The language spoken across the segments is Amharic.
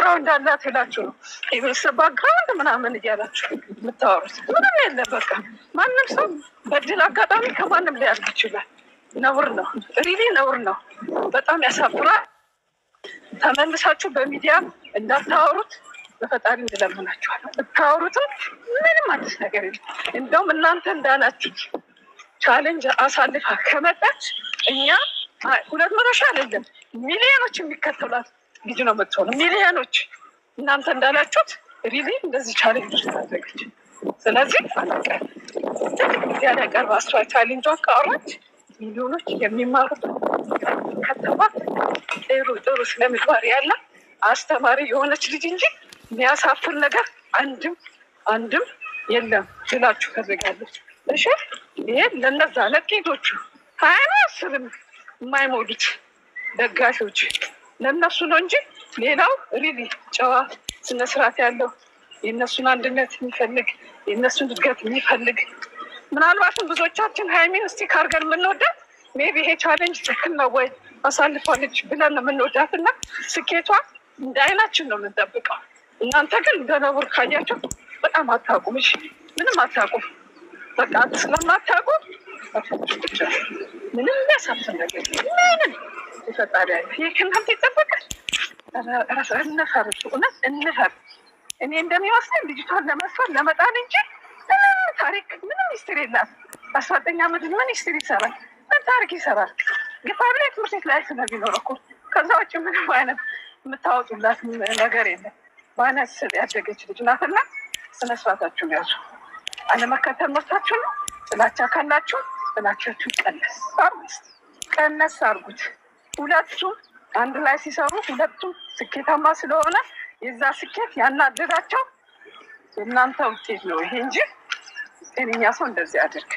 ባክግራውንድ አላት ይላችሁ ነው የቤተሰብ ባክግራውንድ ምናምን እያላችሁ የምታወሩት ምንም የለም። በቃ ማንም ሰው በድል አጋጣሚ ከማንም ሊያድግ ይችላል። ነውር ነው፣ ሪሊ ነውር ነው። በጣም ያሳፍራል። ተመልሳችሁ በሚዲያ እንዳታወሩት በፈጣሪ እንለምናችኋለሁ። ብታወሩትም ምንም አዲስ ነገር የለም። እንደውም እናንተ እንዳላችሁት ቻሌንጅ አሳልፋ ከመጣች እኛ 200 ሺህ አይደለም ሚሊዮኖች የሚከተሏት ልጅ ነው የምትሆኑ። ሚሊዮኖች እናንተ እንዳላችሁት ሪሊ እንደዚህ ቻሌንጅ ታደረገች። ስለዚህ አለቀ ሚዲያ ላይ ቀርባ እሷ ቻሌንጇን ካወራች ሚሊዮኖች የሚማሩት ከተባት ጥሩ ስለምግባር ያለ አስተማሪ የሆነች ልጅ እንጂ የሚያሳፍር ነገር አንድም የለም ስላችሁ ከዘጋለች። እሺ ይሄ ለነዛ ለጥቂቶቹ 20 የማይሞሉት ደጋፊዎች ለነሱ ነው እንጂ ሌላው ሪሊ ጨዋ ስነስርዓት ያለው የእነሱን አንድነት የሚፈልግ የእነሱን እድገት የሚፈልግ ምናልባትም ብዙዎቻችን ሃይሚን እስቲ ካርገን የምንወዳት ሜቢ ይሄ ቻሌንጅ ትክክል ነው ወይ አሳልፏለች ብለን ነው የምንወዳት እና ስኬቷ እንደ አይናችን ነው የምንጠብቀው። እናንተ ግን እንደነቡር ካያቸው በጣም አታውቁም። እሺ ምንም አታውቁም። በቃ ስለማታውቁ ምንም የሚያሳፍር ነገር ምንም ይፈጣሪ ይሄ ከእናንተ ይጠበቃል። እውነት እንፈር። እኔ እንደሚመስለኝ ልጅቷን ለመስፈር ለመጣል እንጂ ምንም ታሪክ ምንም ሚስትር የላት። 19 ዓመት ምን ሚስትር ይሰራል? ምን ታሪክ ይሰራል? ግፋብላ ትምህርት ቤት ላይ ስለሚኖር እኮ ከዛ ውጭ ምንም አይነት የምታወጡላት ነገር የለም። በአይነት ስር ያደገች ልጅ ናትና ስነስርዓታችሁን ያዙ። አለመከተል መርታችሁ ነው። ጥላቻ ካላችሁ ጥላቻችሁ ቀነስ አርጉት። ሁለቱም አንድ ላይ ሲሰሩ ሁለቱም ስኬታማ ስለሆነ የዛ ስኬት ያናደዳቸው የእናንተ ውጤት ነው ይሄ እንጂ ጤነኛ ሰው እንደዚህ አድርግ።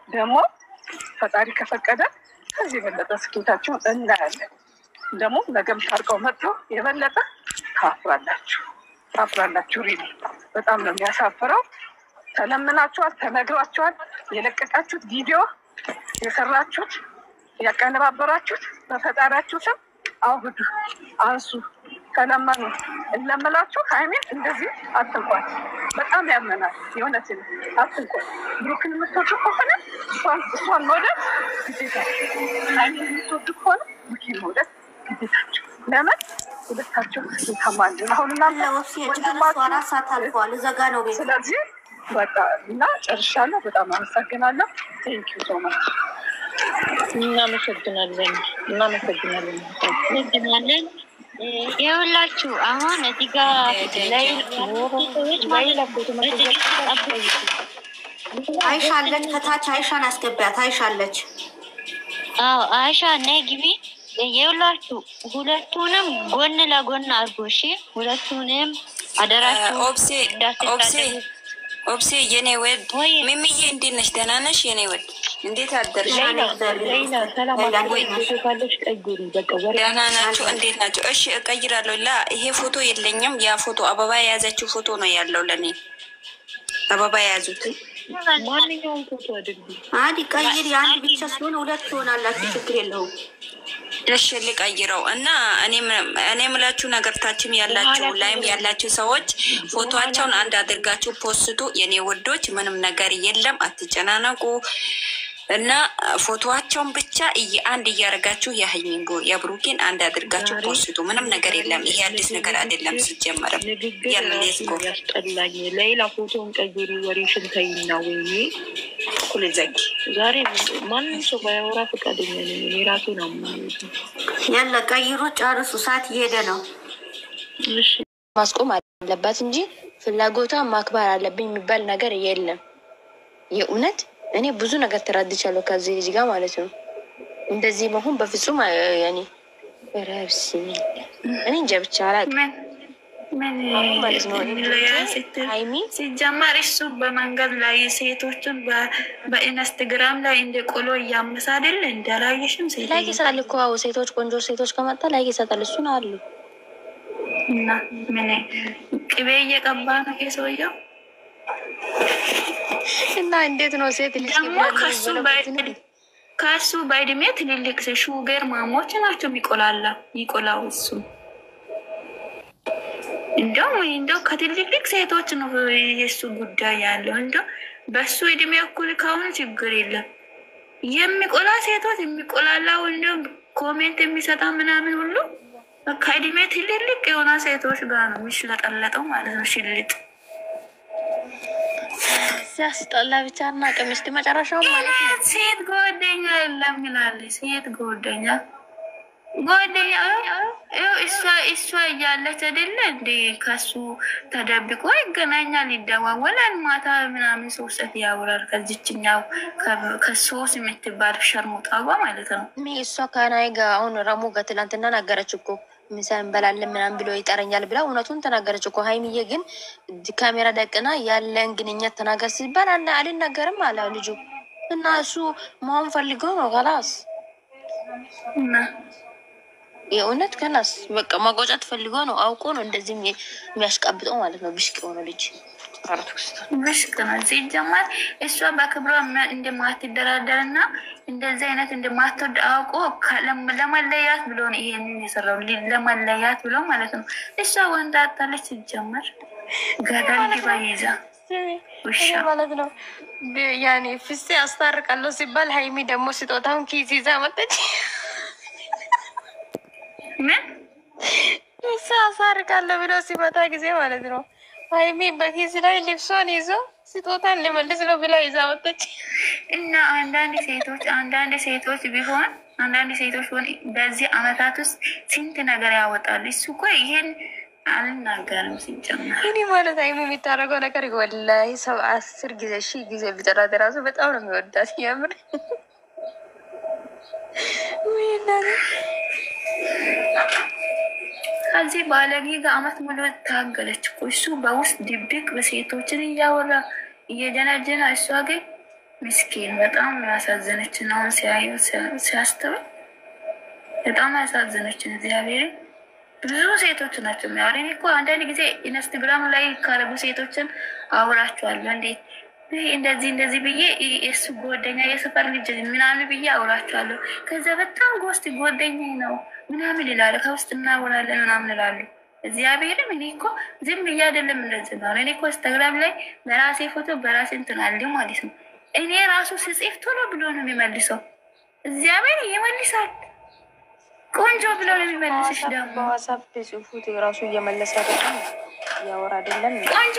ደግሞ ፈጣሪ ከፈቀደ ከዚህ የበለጠ ስኬታችሁን እናያለን። ደግሞ ነገም ታርቀው መጥተው የበለጠ ታፍራላችሁ። ሪሊ በጣም ነው የሚያሳፍረው። ተለምናችኋል፣ ተነግሯችኋል። የለቀቃችሁት ቪዲዮ የሰራችሁት ያቀነባበራችሁት በፈጣሪያችሁ ስም አውዱ፣ አንሱ፣ ተለመኑ። እንለምላችሁ ሃይሚን እንደዚህ አትንኳት። በጣም ያመናል። የእውነት አትንኳት። ብሩክን የምትወዱ ከሆነ እሷን መውደድ ግዴታችሁ። ሃይሚን የምትወዱ ከሆነ ብሩክን መውደድ ግዴታችሁ። ለምን ሁለታቸው ስኬታማል። አሁንና ስለዚህ በቃ እና ጨርሻለሁ። በጣም አመሰግናለሁ። ቴንኪው ሶ ማች። እናመሰግናለን። ይኸውላችሁ አሁን እዚህ ጋር አይሻለች ከታች አይሻን አስገቢያት። አይሻለች። አዎ አይሻ ነይ ግቢ። ይኸውላችሁ ሁለቱንም ጎን ለጎን አድርጎ እሺ። ሁለቱንም አደራችሁ። ኦብሴ የኔ ወድ ሚሚዬ እንዴት ነሽ? ደህና ነሽ የኔ ወድ? እንዴት አደርሽ? ደህና ናችሁ? እንዴት ናችሁ? እሺ እቀይራለሁ። ይሄ ፎቶ የለኝም። ያ ፎቶ አበባ የያዘችው ፎቶ ነው ያለው ለኔ። አበባ የያዙት ማንኛውም ፎቶ አድርጉ። አዲ ቀይር። የአንድ ብቻ ስለሆነ ሁለት ትሆናላችሁ። ችግር የለውም። እሺ ልቀይረው እና እኔ የምላችሁ ነገር ታችም ያላችሁ ላይም ያላችሁ ሰዎች ፎቶአቸውን አንድ አድርጋችሁ ፖስቱ። የኔ ወዶች ምንም ነገር የለም፣ አትጨናነቁ። እና ፎቶአቸውን ብቻ አንድ እያደረጋችሁ የብሩኬን አንድ አድርጋችሁ ፖስቱ። ምንም ነገር የለም። ይሄ አዲስ ነገር አይደለም ሲጀመርም። ያለ ሌስኮ ያስጠላኝ ሌላ ፎቶን ቀይሩ። ወሬሽን ተይና ወይ ኩልዘግ ዛሬ ማንም ሰው ባያወራ ፈቃደኛ ነኝ እኔ ራሴ ነው ማለት ነው። ያለ ቀይሩ፣ ጨርሱ። ሰዓት እየሄደ ነው። እሺ ማስቆም አለባት እንጂ ፍላጎቷን ማክበር አለብኝ የሚባል ነገር የለም። የእውነት እኔ ብዙ ነገር ተራድቻለሁ ከዚህ ልጅ ጋር ማለት ነው። እንደዚህ መሆን በፍጹም ያኔ ረብሲ እኔ እንጃ ብቻ አላውቅም ማለት ነው። ሃይሚ ሲጀመር እሱ በመንገድ ላይ ሴቶችን በኢንስታግራም ላይ እንደ ቆሎ እያመሳ አይደል? እንዳላየሽም ላይ ይሰጣል እኮ ሴቶች፣ ቆንጆ ሴቶች ከመጣ ላይ ይሰጣል። እሱን አሉ እና ምን ቅቤ እየቀባ ነው የሰውየው። እና እንዴት ነው ሴት ልጅ ከሱ በእድሜ ትልልቅ ሹገር ማሞች ናቸው ይቆላው እሱ እንደው ከትልልቅ ሴቶች ነው የሱ ጉዳይ ያለው። እንደው በሱ እድሜ እኩል ከሆነ ችግር የለም። የሚቆላ ሴቶች የሚቆላላው እንደው ኮሜንት የሚሰጣ ምናምን ሁሉ ከእድሜ ትልልቅ የሆነ ሴቶች ጋር ነው የሚሽለጠለጠው ማለት ነው። ሽልጥ ሲያስጠላ ብቻ እና ቀሚስት መጨረሻው ማለት ነው። ሴት ጓደኛ የለም ይላል። ሴት ጓደኛ እሷ እያለች አይደለ እንዴ ከሱ ተደብቆ ይገናኛል፣ ይደዋወላል፣ ማታ ምናምን ሶስት ያወራል። ከዚችኛው ከሶስት የምትባል ሸርሙጣዋ ማለት ነው። እሷ ከናይ ጋር አሁን ረሙ ጋር ትላንትና ነገረች እኮ ምሳ እንበላለን ምናምን ብሎ ይጠረኛል ብላ እውነቱን ተናገረች እኮ። ሀይሚዬ ግን ካሜራ ደቅና ያለን ግንኙነት ተናገር ሲባል አልናገርም አለ ልጁ እና እሱ መሆን ፈልገው ነው ከላስ የእውነት ከላስ በቃ ማቆጫት ፈልጎ ነው አውቆ ነው እንደዚህ የሚያሽቃብጠው ማለት ነው። ብሽቅ የሆነ ልጅ ብሽቅ ነው ሲጀመር። እሷ በክብሯ እንደማትደራደር እና እንደዚህ አይነት እንደማትወድ አውቆ ለመለያት ብሎ ነው ይሄንን የሰራው። ለመለያት ብሎ ማለት ነው። እሷ ወንድ አጣለች ሲጀመር ገደል ግባ ይዛ ውሻ ማለት ነው። ያኔ ፍሴ አስታርቃለሁ ሲባል ሀይሚ ደግሞ ስጦታውን ኪስ ይዛ መጠች ምን እሱ አሳርቃለሁ ብሎ ሲመጣ ጊዜ ማለት ነው። ሀይሚ በኪስ ላይ ልብሷን ይዞ ስጦታን ልመልስ ነው ብላ ይዛ ወጣች። እና አንዳንድ ሴቶች ቢሆን በዚህ አመታት ውስጥ ስንት ነገር ያወጣል። እሱ እኮ ይሄን አልናገርም ሲጀመር። እኔ ማለት ሀይሚ የሚታረገው ነገር ወላሂ ሰው 10 ጊዜ 1000 ጊዜ ቢጠራት ራሱ በጣም ነው የሚወዳት የምር ከዚህ ባለጌ ጋር አመት ሙሉ ታገለች እኮ። እሱ በውስጥ ድብቅ በሴቶችን እያወራ እየጀናጀና፣ እሷ ግን ምስኪን በጣም ያሳዘነችን። አሁን ሲያስተውል በጣም ያሳዘነችን። እግዚአብሔር ብዙ ሴቶች ናቸው የሚያወራ። እኔ እኮ አንዳንድ ጊዜ ኢንስታግራም ላይ ካረጉ ሴቶችን አውራቸዋለሁ። እንዴት እንደዚህ ብዬ የእሱ ጓደኛ የሰፈር ልጅ ምናምን ብዬ አውራቸዋለሁ። ከዛ በጣም ጎስት ጓደኛ ነው ምናምን ይላሉ። ከውስጥ እናወራለን ምናምን ይላሉ። እግዚአብሔርም እኔ እኮ ዝም ብዬ አይደለም እንደዚህ ነው። እኔ እኮ ኢንስታግራም ላይ በራሴ ፎቶ በራሴ እንትን አለ ማለት ነው። እኔ ራሱ ስጽፍ ቶሎ ብሎ ነው የሚመልሰው። እግዚአብሔር ይመልሳል። ቆንጆ ብሎ ነው የሚመልስሽ። ደግሞ በዋትስአፕ ጽሁፉት ራሱ እየመለሰ አይደለም ያወራ አይደለም ቆንጆ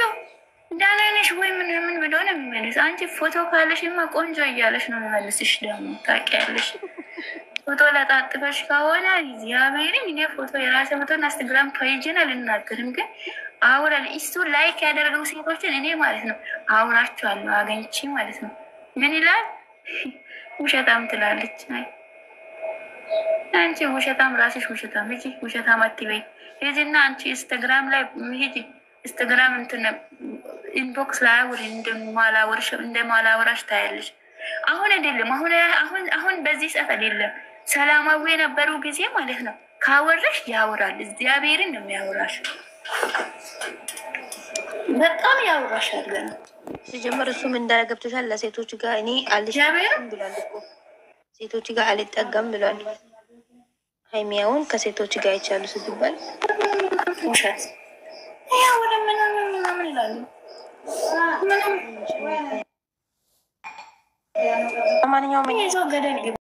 ደህና ነሽ ወይ ምን ብሎ ነው የሚመልስ። አንቺ ፎቶ ካለሽማ ቆንጆ እያለሽ ነው የሚመልስሽ። ደግሞ ታውቂያለሽ ፎቶ ለጣጥፈሽ ከሆነ እግዚአብሔርን እኔ ፎቶ የራሴ ፎቶ ኢንስታግራም ፔጅን አልናገርም፣ ግን አውራል እሱ ላይክ ያደረገው ሴቶችን እኔ ማለት ነው አውራቸዋለሁ አገኝቼ ማለት ነው። ምን ይላል? ውሸታም ትላለች። አይ አንቺ ውሸታም ራስሽ ውሸታም ሂጂ፣ ውሸታም አትበይ። ሂጂና አንቺ ኢንስታግራም ላይ ሂጂ። ኢንስታግራም እንትን ኢንቦክስ ላይ አውሪ እንደማላወራሽ ታያለሽ። አሁን አይደለም አሁን በዚህ ሰዓት አይደለም። ሰላማዊ የነበሩ ጊዜ ማለት ነው። ካወራሽ ያወራል። እግዚአብሔርን ነው የሚያወራሽ። በጣም ያወራሻል። ገና ሲጀመር እሱም እንዳለገብቶሻል። ለሴቶች ጋር እኔ አልጠጋም ብሏል እኮ ሴቶች ጋር አልጠጋም ብሏል። ሀይሚያውን ከሴቶች ጋር ይቻሉ ስትባል ውሸት ያወራ ምናምን ይላሉ። ማንኛውም ይዞ ገደል